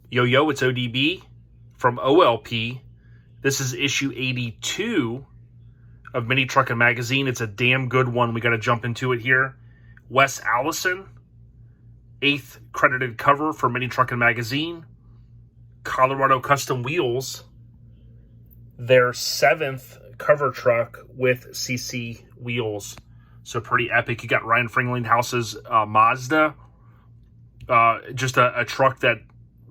Yo, it's ODB from OLP. This is issue 82 of Mini Truckin Magazine. It's a damn good one. We got to jump into it here. Wes Allison, 8th credited cover for Mini Truckin Magazine. Colorado Custom Wheels, their 7th cover truck with CC wheels. So pretty epic. You got Ryan Friedlinghause's Mazda. Just a truck that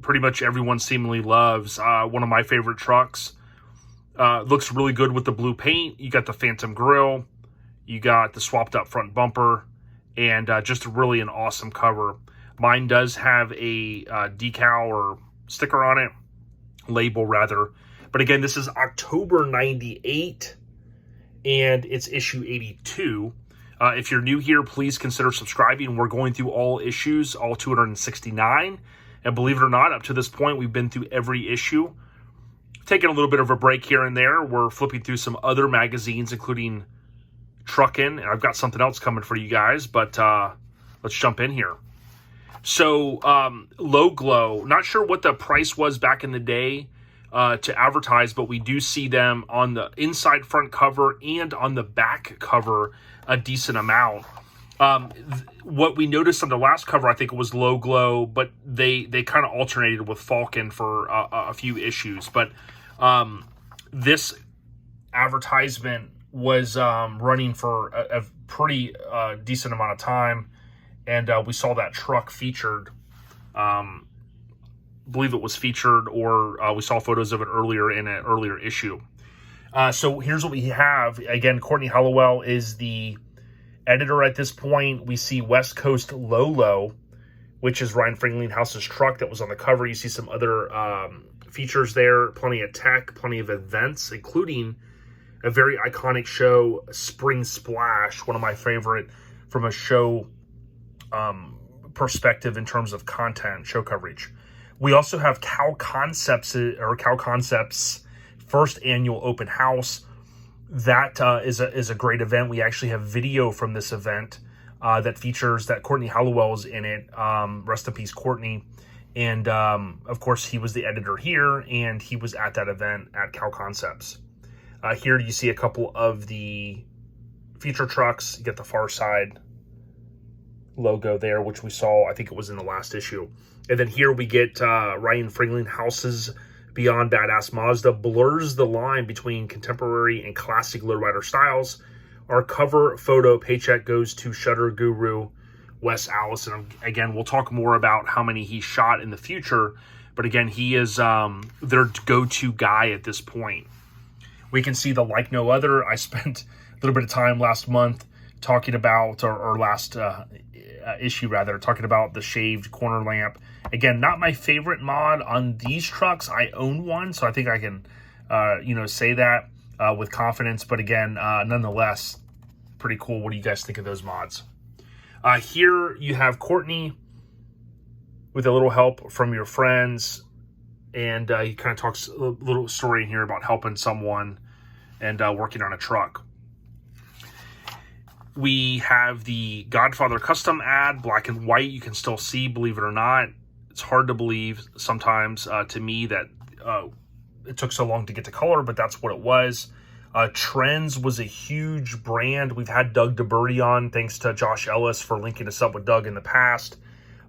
pretty much everyone seemingly loves. One of my favorite trucks. Looks really good with the blue paint. You got the Phantom grille. You got the swapped up front bumper. And just really an awesome cover. Mine does have a decal or sticker on it. Label, rather. But again, this is October 98. And it's issue 82. If you're new here, please consider subscribing. We're going through all issues, all 269. And believe it or not, up to this point, we've been through every issue. Taking a little bit of a break here and there. We're flipping through some other magazines, including Truckin. And I've got something else coming for you guys, but let's jump in here. So, Low Glow, not sure what the price was back in the day to advertise, but we do see them on the inside front cover and on the back cover a decent amount. What we noticed on the last cover, I think it was Low Glow, but they kind of alternated with Falcon for a few issues. But this advertisement was running for a pretty decent amount of time, and we saw that truck featured. Believe it was featured, or we saw photos of it earlier in an earlier issue. So here's what we have. Again, Courtney Halowell is the editor at this point. We see West Coast Lolo, which is Ryan Friedlinghause's truck that was on the cover. You see some other features there, plenty of tech, plenty of events, including a very iconic show, Spring Splash, one of my favorite from a show perspective in terms of content, show coverage. We also have Cal Concepts first annual open house. That is a great event. We actually have video from this event that features that Courtney Halowell is in it. Rest in peace, Courtney. And of course, he was the editor here, and he was at that event at Cal Concepts. Here you see a couple of the feature trucks. You get the Far Side logo there, which we saw, I think it was in the last issue. And then here we get Ryan Friedlinghause's Beyond Badass Mazda blurs the line between contemporary and classic lowrider styles. Our cover photo paycheck goes to shutter guru Wes Allison. Again, we'll talk more about how many he shot in the future, but again, he is their go-to guy at this point. We can see the Like No Other. I spent a little bit of time last month talking about, or last issue rather, talking about the shaved corner lamp. Again, not my favorite mod on these trucks. I own one, so I think I can, say that with confidence. But again, nonetheless, pretty cool. What do you guys think of those mods? Here you have Courtney with a little help from your friends, and he kind of talks a little story in here about helping someone and working on a truck. We have the Godfather Custom ad, black and white. You can still see, believe it or not. It's hard to believe sometimes to me that it took so long to get to color, but that's what it was. Trends was a huge brand. We've had Doug DeBerti on, thanks to Josh Ellis for linking us up with Doug in the past.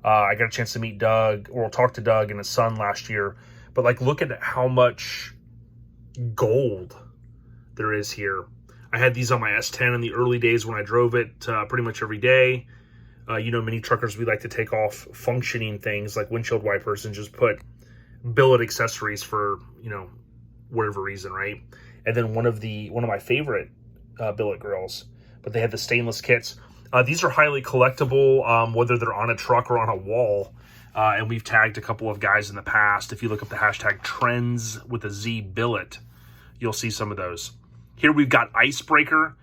I got a chance to meet Doug, or talk to Doug and his son last year. But like, look at how much gold there is here. I had these on my S10 in the early days when I drove it pretty much every day. Mini truckers, we like to take off functioning things like windshield wipers and just put billet accessories for, whatever reason, right? And then one of my favorite billet grills, but they had the stainless kits. These are highly collectible, whether they're on a truck or on a wall. And we've tagged a couple of guys in the past. If you look up the hashtag trends with a Z billet, you'll see some of those. Here we've got Icebreaker.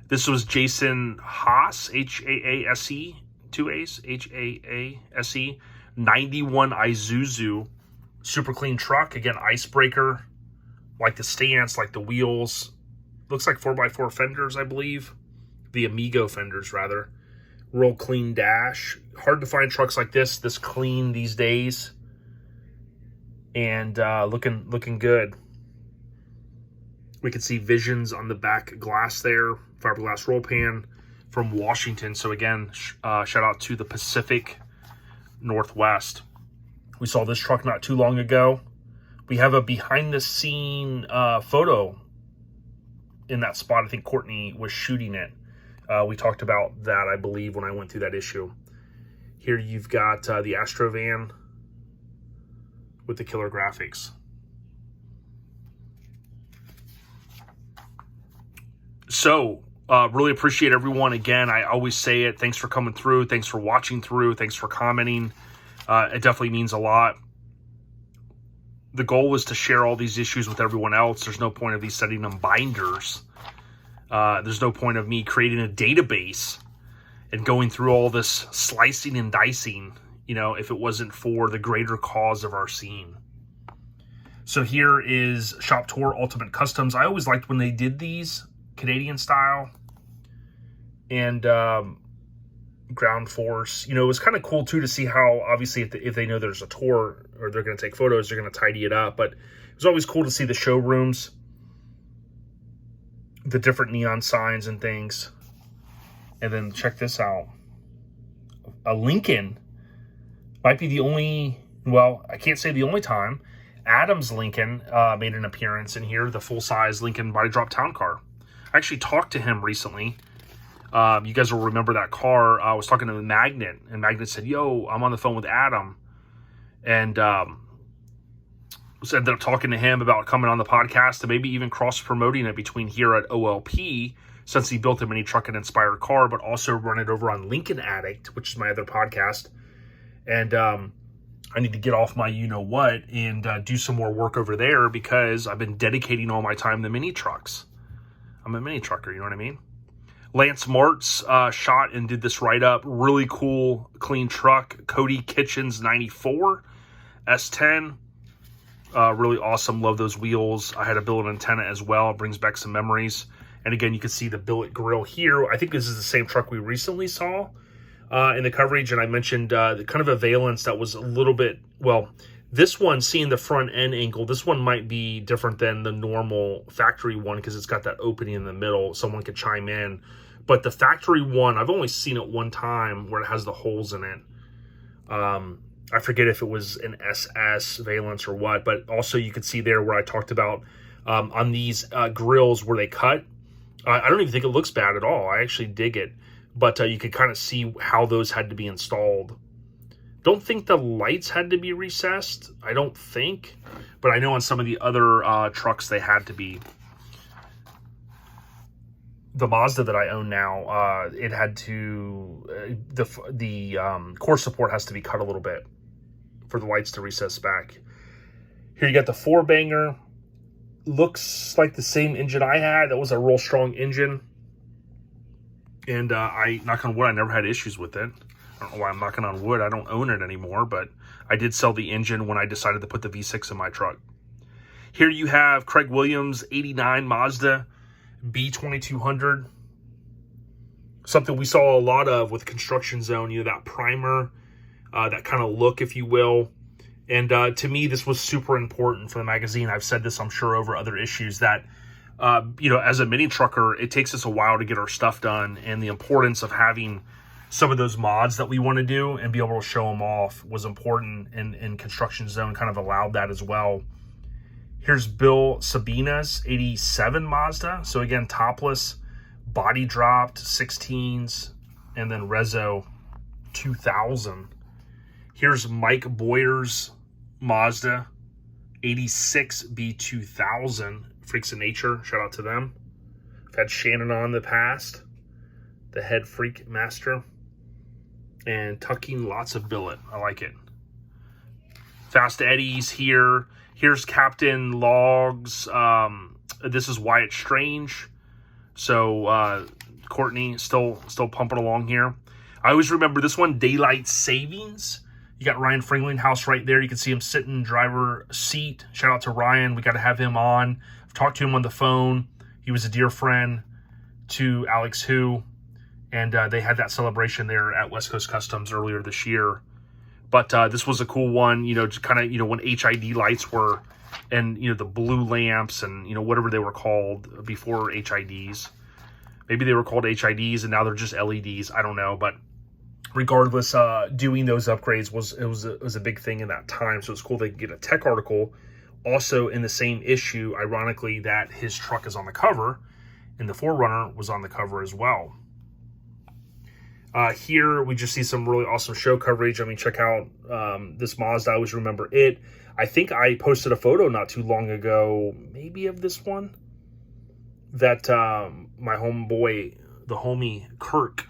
This was Jason Haas, H-A-A-S-E, 2 A's, H-A-A-S-E, 91 Isuzu, super clean truck. Again, Icebreaker, like the stance, like the wheels. Looks like 4x4 fenders, I believe. The Amigo fenders, rather. Real clean dash. Hard to find trucks like this clean these days. and looking good. We can see Visions on the back glass there, fiberglass roll pan from Washington. So again, shout out to the Pacific Northwest. We saw this truck not too long ago. We have a behind the scene photo in that spot. I think Courtney was shooting it. We talked about that, I believe, when I went through that issue. Here you've got the Astro van with the killer graphics. So, really appreciate everyone. Again, I always say it. Thanks for coming through. Thanks for watching through. Thanks for commenting. It definitely means a lot. The goal was to share all these issues with everyone else. There's no point of these setting them binders. There's no point of me creating a database and going through all this slicing and dicing, you know, if it wasn't for the greater cause of our scene. So here is Shop Tour Ultimate Customs. I always liked when they did these Canadian style and Ground Force. You know, it was kind of cool too to see how, obviously, if they know there's a tour or they're going to take photos, they're going to tidy it up. But it was always cool to see the showrooms, the different neon signs and things. And then check this out. A Lincoln might be the only, well, I can't say the only time, Adams Lincoln made an appearance in here, the full-size Lincoln body drop town car. I actually talked to him recently. You guys will remember that car. I was talking to Magnet, and Magnet said, yo, I'm on the phone with Adam. And ended up talking to him about coming on the podcast and maybe even cross-promoting it between here at OLP, since he built a mini Truckin-inspired car, but also run it over on Lincoln Addict, which is my other podcast. And I need to get off my you-know-what and do some more work over there because I've been dedicating all my time to mini trucks. I'm a mini trucker, you know what I mean? Lance Martz shot and did this write-up. Really cool, clean truck. Cody Kitchens 94 S10. Really awesome. Love those wheels. I had a billet antenna as well. It brings back some memories. And again, you can see the billet grill here. I think this is the same truck we recently saw in the coverage. And I mentioned the kind of a valence that was a little bit, well, this one, seeing the front end angle, this one might be different than the normal factory one because it's got that opening in the middle. Someone could chime in. But the factory one, I've only seen it one time where it has the holes in it. I forget if it was an SS valence or what, but also you could see there where I talked about on these grills where they cut. I don't even think it looks bad at all. I actually dig it. But you could kind of see how those had to be installed. Don't think the lights had to be recessed. I don't think. But I know on some of the other trucks they had to be. The Mazda that I own now, it had to, the core support has to be cut a little bit for the lights to recess back. Here you got the 4-banger. Looks like the same engine I had. That was a real strong engine. And I, knock on wood, I never had issues with it. I don't know why I'm knocking on wood. I don't own it anymore, but I did sell the engine when I decided to put the V6 in my truck. Here you have Craig Williams, 89 Mazda B2200. Something we saw a lot of with Construction Zone, you know, that primer, that kind of look, if you will. And to me, this was super important for the magazine. I've said this, I'm sure, over other issues that, you know, as a mini trucker, it takes us a while to get our stuff done. And the importance of having some of those mods that we want to do and be able to show them off was important. And Construction Zone kind of allowed that as well. Here's Bill Sabina's 87 Mazda. So again, topless, body dropped, 16s, and then Rezo 2000. Here's Mike Boyer's Mazda 86 B2000. Freaks of Nature, shout out to them. I've had Shannon on in the past, the head freak master. And tucking lots of billet. I like it. Fast Eddies here. Here's Captain Logs. This is Wyatt Strange. So Courtney still pumping along here. I always remember this one, Daylight Savings. You got Ryan Friedlinghaus right there. You can see him sitting in driver seat. Shout out to Ryan. We got to have him on. I've talked to him on the phone. He was a dear friend to Alex Hu. And they had that celebration there at West Coast Customs earlier this year. But this was a cool one, you know, just kind of, you know, when HID lights were, and, you know, the blue lamps and, you know, whatever they were called before HIDs. Maybe they were called HIDs and now they're just LEDs. I don't know. But regardless, doing those upgrades was a big thing in that time. So it's cool they could get a tech article. Also in the same issue, ironically, that his truck is on the cover, and the 4Runner was on the cover as well. Here we just see some really awesome show coverage. I mean, check out this Mazda. I always remember it. I think I posted a photo not too long ago, maybe of this one, that my homeboy, the homie Kirk,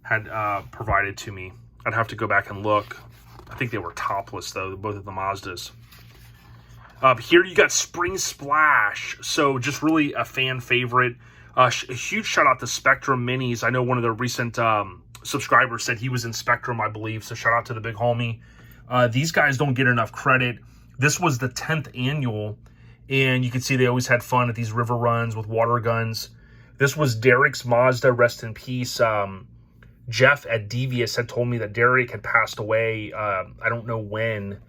had provided to me. I'd have to go back and look. I think they were topless, though, both of the Mazdas. Here you got Spring Splash. So just really a fan favorite. A huge shout out to Spectrum Minis. I know one of the recent subscribers said he was in Spectrum, I believe. So shout out to the big homie. These guys don't get enough credit. This was the 10th annual, and you can see they always had fun at these river runs with water guns. This was Derek's Mazda, rest in peace. Jeff at Devious had told me that Derek had passed away. I don't know when,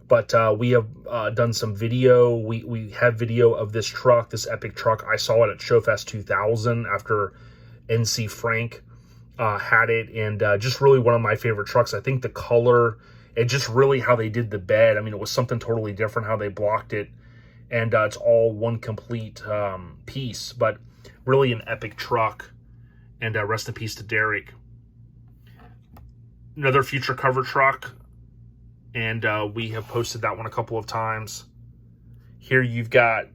but we have done some video. We have video of this truck, this epic truck. I saw it at Showfest 2000 after NC Frank had it, and just really one of my favorite trucks. I think the color, and just really how they did the bed. I mean, it was something totally different how they blocked it, and it's all one complete piece, but really an epic truck, and rest in peace to Derek. Another future cover truck, and we have posted that one a couple of times. Here you've got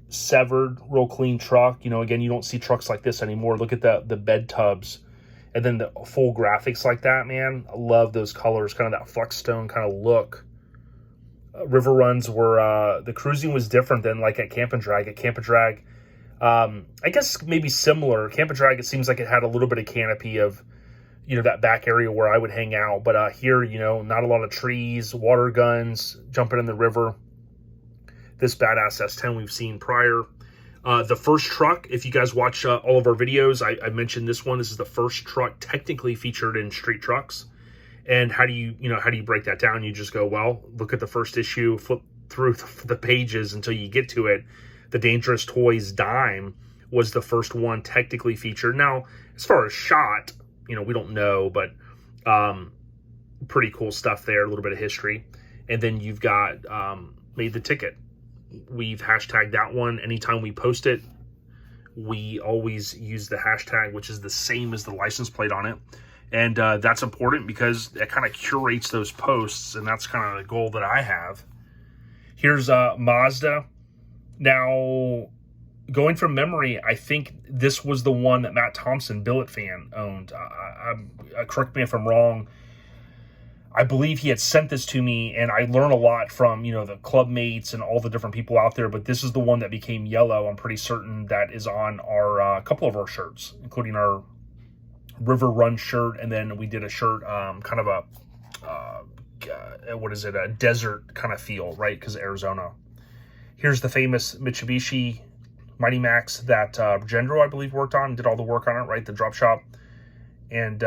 Severed, real clean truck. You know, again, you don't see trucks like this anymore. Look at the bed tubs, and then the full graphics like that, man. I love those colors, kind of that Flexstone kind of look. River runs were, the cruising was different than like at Camp and Drag. At Camp and Drag, I guess maybe similar. Camp and Drag, it seems like it had a little bit of canopy of, you know, that back area where I would hang out. But here, you know, not a lot of trees, water guns, jumping in the river. This badass S10 we've seen prior. The first truck, if you guys watch all of our videos, I mentioned this one. This is the first truck technically featured in Street Trucks. And how do you break that down? You just go, well, look at the first issue, flip through the pages until you get to it. The Dangerous Toys Dime was the first one technically featured. Now, as far as shot, you know, we don't know, but pretty cool stuff there, a little bit of history. And then you've got Made the Ticket. We've hashtagged that one. Anytime we post it, we always use the hashtag, which is the same as the license plate on it. And that's important because it kind of curates those posts, and that's kind of the goal that I have. Here's Mazda. Now, going from memory, I think this was the one that Matt Thompson, billet fan, owned. Correct me if I'm wrong. I believe he had sent this to me, and I learned a lot from, you know, the club mates and all the different people out there, but this is the one that became yellow. I'm pretty certain that is on our couple of our shirts, including our River Run shirt, and then we did a shirt, kind of a, a desert kind of feel, right, because of Arizona. Here's the famous Mitsubishi Mighty Max that Gendro, I believe, worked on, did all the work on it, right, the drop shop, and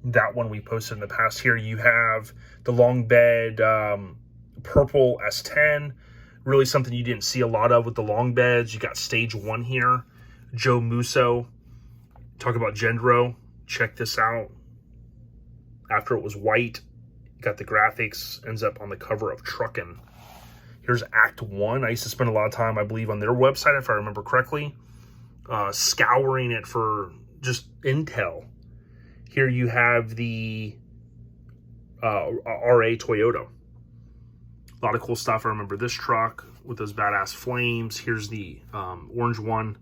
that one we posted in the past. Here you have the long bed purple S10, really something you didn't see a lot of with the long beds. You got Stage 1 here, Joe Musso. Talk about Gendro. Check this out. After it was white, got the graphics, ends up on the cover of Truckin. Here's Act 1. I used to spend a lot of time, I believe, on their website, if I remember correctly, scouring it for just intel. Here you have the RA Toyota. A lot of cool stuff. I remember this truck with those badass flames. Here's the orange one.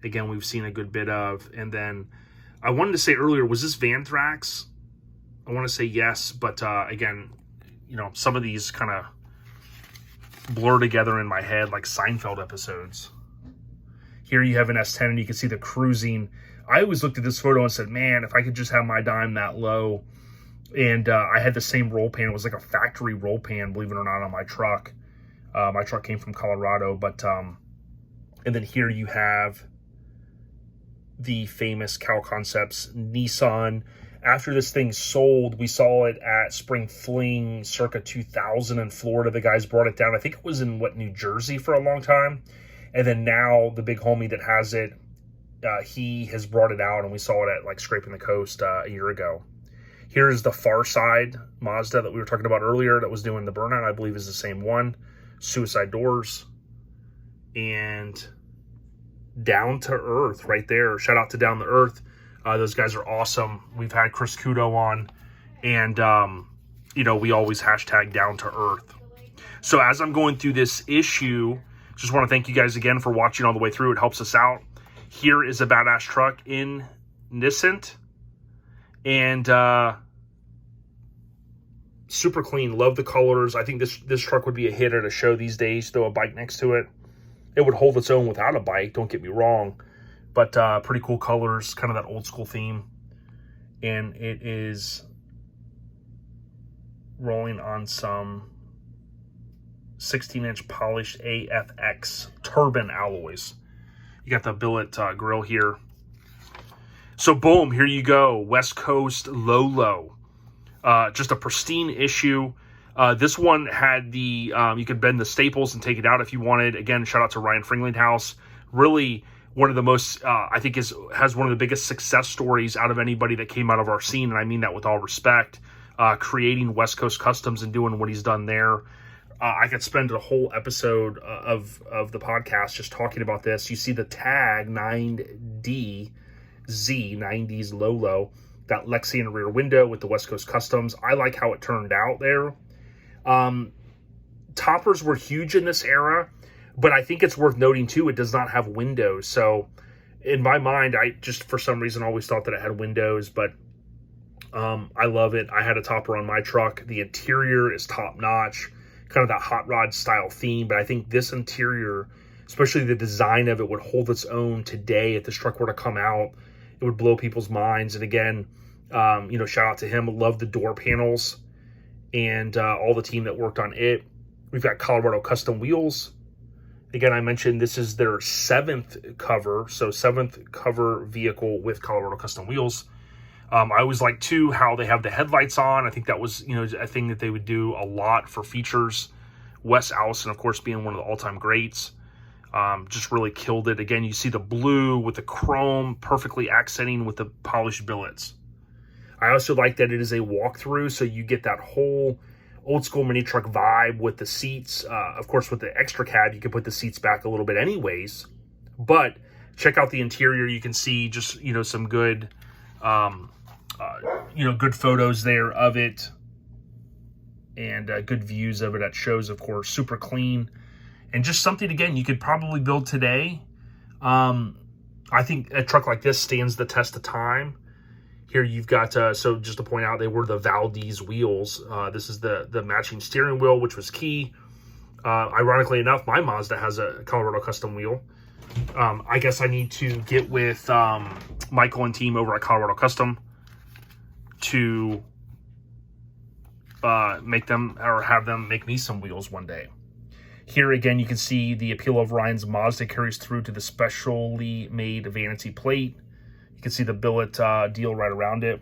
Again, we've seen a good bit of. And then I wanted to say earlier, was this Vanthrax? I want to say yes, but again, you know, some of these kind of blur together in my head like Seinfeld episodes. Here you have an S10, and you can see the cruising. I always looked at this photo and said, man, if I could just have my dime that low. And I had the same roll pan. It was like a factory roll pan, believe it or not, on my truck. My truck came from Colorado, but and then here you have the famous Cow Concepts Nissan. After this thing sold, we saw it at Spring Fling circa 2000 in Florida. The guys brought it down. I think it was in, New Jersey for a long time. And then now the big homie that has it, he has brought it out, and we saw it at, like, Scraping the Coast a year ago. Here's the Far Side Mazda that we were talking about earlier that was doing the burnout. I believe is the same one. Suicide doors. And Down to Earth right there. Shout out to Down to Earth. Those guys are awesome. We've had Chris Kudo on, and you know, we always hashtag Down to Earth. So as I'm going through this issue, just want to thank you guys again for watching all the way through. It helps us out. Here is a badass truck in Innisssant, and super clean. Love the colors. I think this truck would be a hit at a show these days. Throw a bike next to it. It would hold its own without a bike, don't get me wrong. But pretty cool colors, kind of that old school theme. And it is rolling on some 16-inch polished AFX turbine alloys. You got the billet grill here. So boom, here you go. West Coast Low. Just a pristine issue. This one had the, you could bend the staples and take it out if you wanted. Again, shout out to Ryan Friedlinghaus. Really one of the most, I think has one of the biggest success stories out of anybody that came out of our scene. And I mean that with all respect. Creating West Coast Customs and doing what he's done there. I could spend a whole episode of the podcast just talking about this. You see the tag 9DZ, 90s Low. Got Lexian rear window with the West Coast Customs. I like how it turned out there. Toppers were huge in this era, but I think it's worth noting too, it does not have windows. So in my mind, I just for some reason always thought that it had windows, but I love it. I had a topper on my truck. The interior is top notch, kind of that hot rod style theme, but I think this interior, especially the design of it, would hold its own today. If this truck were to come out, it would blow people's minds. And again, you know, shout out to him. Love the door panels and all the team that worked on it. We've got Colorado Custom Wheels. Again, I mentioned this is their 7th cover, so 7th cover vehicle with Colorado Custom Wheels. I always like, too, how they have the headlights on. I think that was, you know, a thing that they would do a lot for features. Wes Allison, of course, being one of the all-time greats. Just really killed it. Again, you see the blue with the chrome perfectly accenting with the polished billets. I also like that it is a walkthrough, so you get that whole old school mini truck vibe with the seats. Of course, with the extra cab, you can put the seats back a little bit anyways. But check out the interior. You can see just, you know, some good, you know, good photos there of it. And good views of it at shows, of course. Super clean. And just something, again, you could probably build today. I think a truck like this stands the test of time. Here you've got, so just to point out, they were the Valdez wheels. This is the matching steering wheel, which was key. Ironically enough, my Mazda has a Colorado custom wheel. I guess I need to get with Michael and team over at Colorado Custom to make them, or have them make me some wheels one day. Here again, you can see the appeal of Ryan's Mazda carries through to the specially made vanity plate. You can see the billet deal right around it.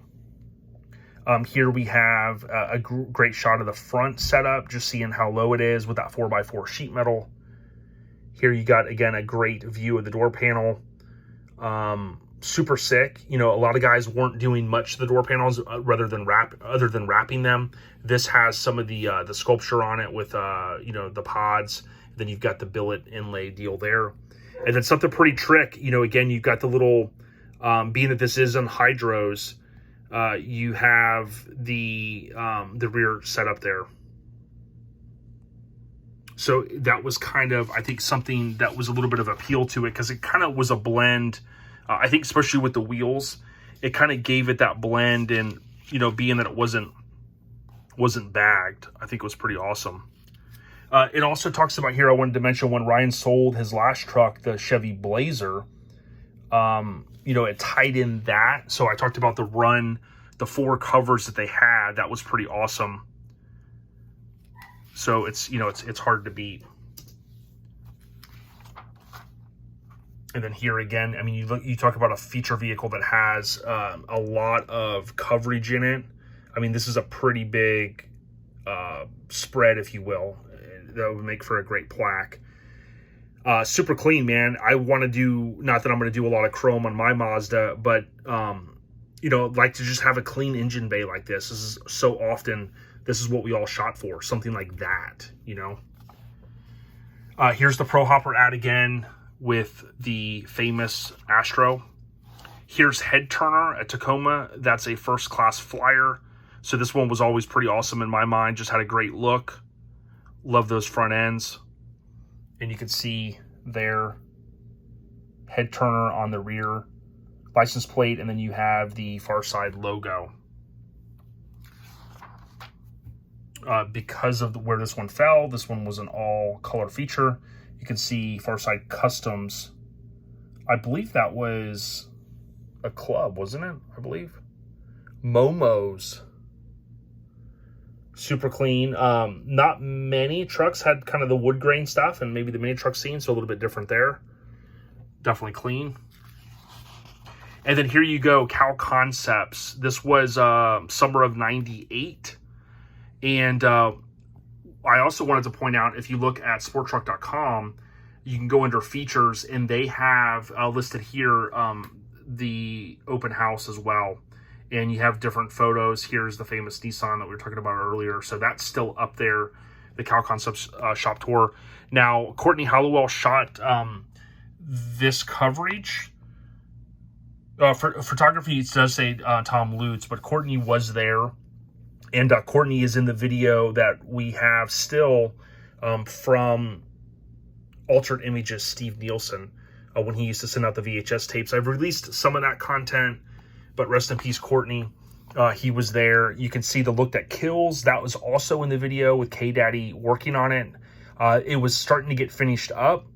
Here we have a great shot of the front setup, just seeing how low it is with that 4x4 sheet metal. Here you got, again, a great view of the door panel. Super sick. You know, a lot of guys weren't doing much to the door panels other than wrapping them. This has some of the sculpture on it with, you know, the pods. Then you've got the billet inlay deal there. And then something pretty trick, you know, again, you've got the little, being that this is on hydros, you have the rear setup there. So that was kind of, I think, something that was a little bit of appeal to it, because it kind of was a blend. I think especially with the wheels, it kind of gave it that blend, and, you know, being that it wasn't bagged, I think it was pretty awesome. It also talks about here, I wanted to mention when Ryan sold his last truck, the Chevy Blazer, you know, it tied in that. So I talked about the run, the 4 covers that they had. That was pretty awesome. So it's, you know, it's hard to beat. And then here again, I mean, you talk about a feature vehicle that has a lot of coverage in it. I mean, this is a pretty big spread, if you will. That would make for a great plaque. Super clean, man. I want to do, not that I'm going to do a lot of chrome on my Mazda, but, you know, like to just have a clean engine bay like this. This is so often, this is what we all shot for, something like that, you know. Here's the Pro Hopper ad again with the famous Astro. Here's Head Turner at Tacoma. That's a first class flyer. So this one was always pretty awesome in my mind. Just had a great look. Love those front ends. And you can see there, Head Turner on the rear license plate, and then you have the far side logo. Because of where this one fell, this one was an all color feature. You can see far side customs. I believe that was a club, wasn't it? I believe. Momo's. Super clean. Not many trucks had kind of the wood grain stuff, and maybe the mini truck scene, so a little bit different there. Definitely clean. And then here you go, Cal Concepts. This was summer of '98. And I also wanted to point out, if you look at sporttruck.com, you can go under features, and they have listed here the open house as well. And you have different photos. Here's the famous Nissan that we were talking about earlier. So that's still up there, the Cal Concepts shop tour. Now, Courtney Halowell shot this coverage. For photography, it does say Tom Lutz, but Courtney was there. And Courtney is in the video that we have still from Altered Images, Steve Nielsen, when he used to send out the VHS tapes. I've released some of that content, but rest in peace, Courtney. He was there. You can see the look that kills. That was also in the video with K-Daddy working on it. It was starting to get finished up.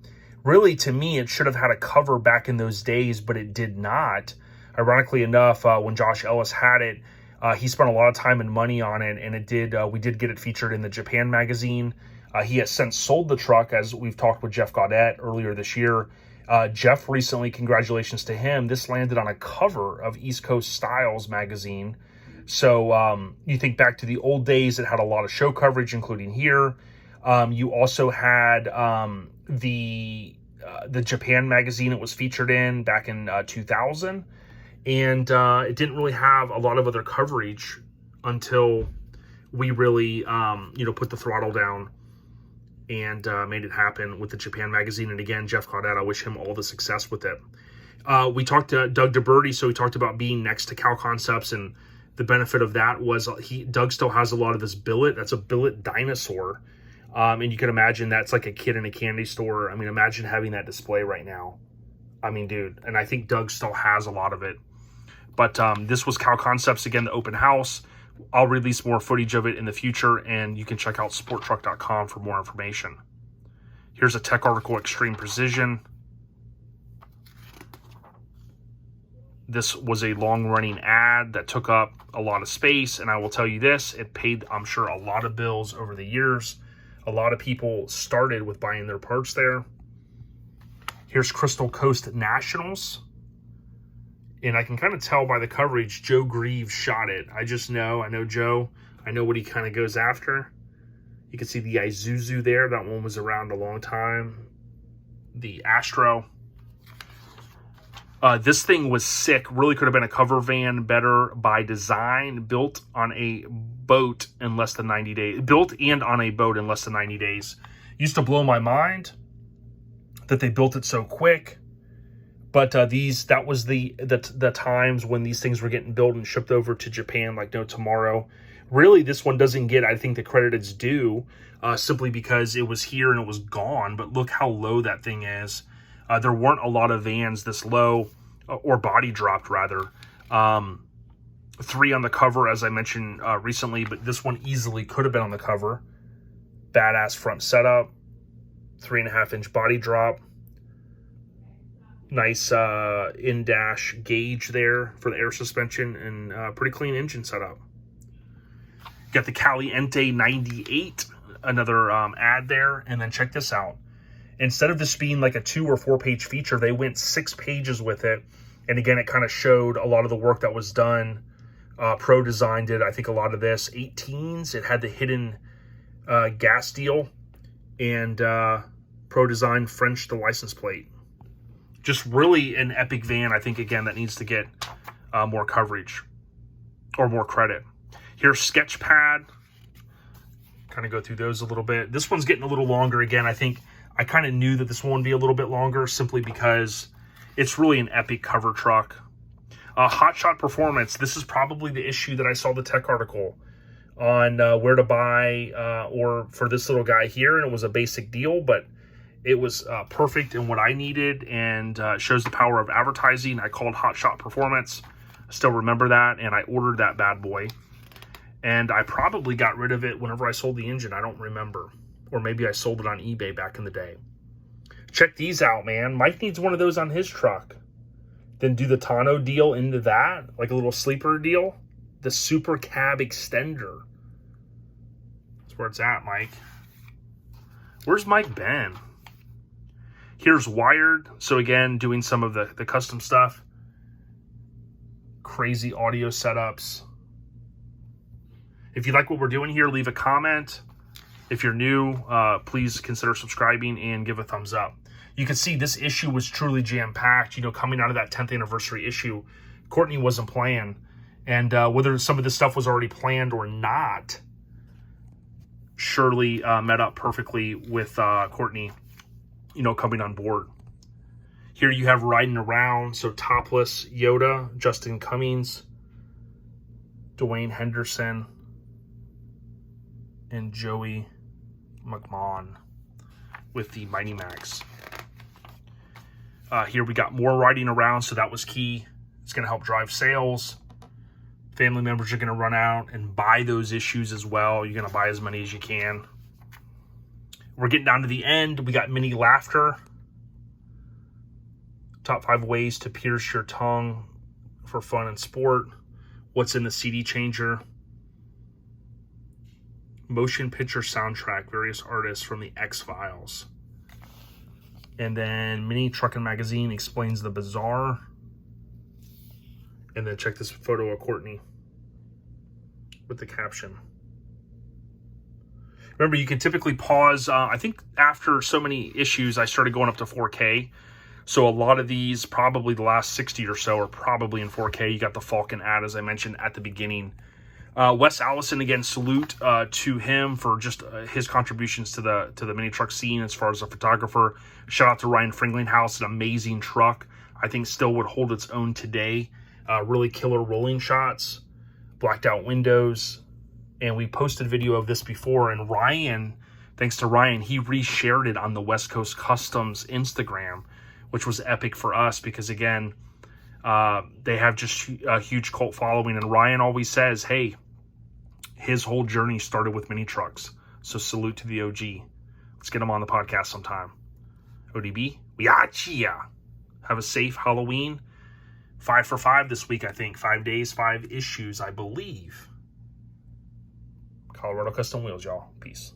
Really, to me, it should have had a cover back in those days, but it did not. Ironically enough, when Josh Ellis had it, he spent a lot of time and money on it, and it did. We did get it featured in the Japan magazine. He has since sold the truck, as we've talked with Jeff Gaudette earlier this year. Jeff recently, congratulations to him. This landed on a cover of East Coast Styles magazine. So you think back to the old days, it had a lot of show coverage, including here. You also had the Japan magazine it was featured in back in 2000. And it didn't really have a lot of other coverage until we really, put the throttle down and made it happen with the Japan magazine. And again, Jeff Gaudette, I wish him all the success with it. We talked to Doug DeBerti, so he talked about being next to Cal Concepts, and the benefit of that was Doug still has a lot of this billet. That's a billet dinosaur. And you can imagine that's like a kid in a candy store. I mean, imagine having that display right now. I mean, dude, and I think Doug still has a lot of it. But this was Cal Concepts, again, the open house. I'll release more footage of it in the future, and you can check out sporttruck.com for more information. Here's a tech article, Extreme Precision. This was a long-running ad that took up a lot of space, and I will tell you this, it paid, I'm sure, a lot of bills over the years. A lot of people started with buying their parts there. Here's Crystal Coast Nationals. And I can kind of tell by the coverage, Joe Greaves shot it. I know Joe. I know what he kind of goes after. You can see the Isuzu there. That one was around a long time. The Astro. This thing was sick. Really could have been a cover van, better by design. Built on a boat in less than 90 days. Built and on a boat in less than 90 days. Used to blow my mind that they built it so quick. But that was the times when these things were getting built and shipped over to Japan like no tomorrow. Really, this one doesn't get, I think, the credit it's due, simply because it was here and it was gone. But look how low that thing is. There weren't a lot of vans this low, or body dropped rather. 3 on the cover, as I mentioned recently, but this one easily could have been on the cover. Badass front setup, 3.5-inch body drop. Nice in-dash gauge there for the air suspension, and pretty clean engine setup. Got the Caliente 98, another ad there, and then check this out. instead of this being like a 2 or 4 page feature, they went 6 pages with it. And again, it kind of showed a lot of the work that was done. Pro Design did, I think, a lot of this. 18s, it had the hidden gas deal. And Pro Design French the license plate. Just really an epic van, I think, again, that needs to get more coverage or more credit. Here's Sketchpad. Kind of go through those a little bit. This one's getting a little longer again. I think I kind of knew that this one would be a little bit longer simply because it's really an epic cover truck. Hotshot Performance. This is probably the issue that I saw the tech article on where to buy or for this little guy here. And it was a basic deal, but it was perfect in what I needed and shows the power of advertising. I called Hotshot Performance. I still remember that, and I ordered that bad boy. And I probably got rid of it whenever I sold the engine. I don't remember. Or maybe I sold it on eBay back in the day. Check these out, man. Mike needs one of those on his truck. Then do the tonneau deal into that, like a little sleeper deal. The Super Cab Extender. That's where it's at, Mike. Where's Mike been? Here's Wired. So again, doing some of the custom stuff. Crazy audio setups. If you like what we're doing here, leave a comment. If you're new, please consider subscribing and give a thumbs up. You can see this issue was truly jam-packed. You know, coming out of that 10th anniversary issue, Courtney wasn't playing. And whether some of this stuff was already planned or not, surely met up perfectly with Courtney, you know, coming on board. Here you have Riding Around. So Topless Yoda, Justin Cummings, Dwayne Henderson, and Joey McMahon with the Mighty Max. Here we got more Riding Around, so that was key. It's going to help drive sales. Family members are going to run out and buy those issues as well. You're going to buy as many as you can. We're getting down to the end. We got Mini Laughter. Top 5 ways to pierce your tongue for fun and sport. What's in the CD changer? Motion picture soundtrack, various artists from the X-Files. And then Mini Truckin Magazine explains the Bazaar. And then check this photo of Courtney with the caption. Remember, you can typically pause. I think after so many issues, I started going up to 4K. So a lot of these, probably the last 60 or so, are probably in 4K. You got the Falcon ad, as I mentioned at the beginning. Wes Allison, again, salute to him for just his contributions to the mini truck scene as far as a photographer. Shout out to Ryan Friedlinghaus, an amazing truck. I think still would hold its own today. Really killer rolling shots, blacked out windows. And we posted a video of this before, and Ryan, thanks to Ryan, he reshared it on the West Coast Customs Instagram, which was epic for us because, again, they have just a huge cult following. And Ryan always says, hey, his whole journey started with mini trucks. So salute to the OG. Let's get him on the podcast sometime. ODB, we got ya. Have a safe Halloween. 5 for 5 this week, I think. 5 days, 5 issues, I believe. Colorado Custom Wheels, y'all. Peace.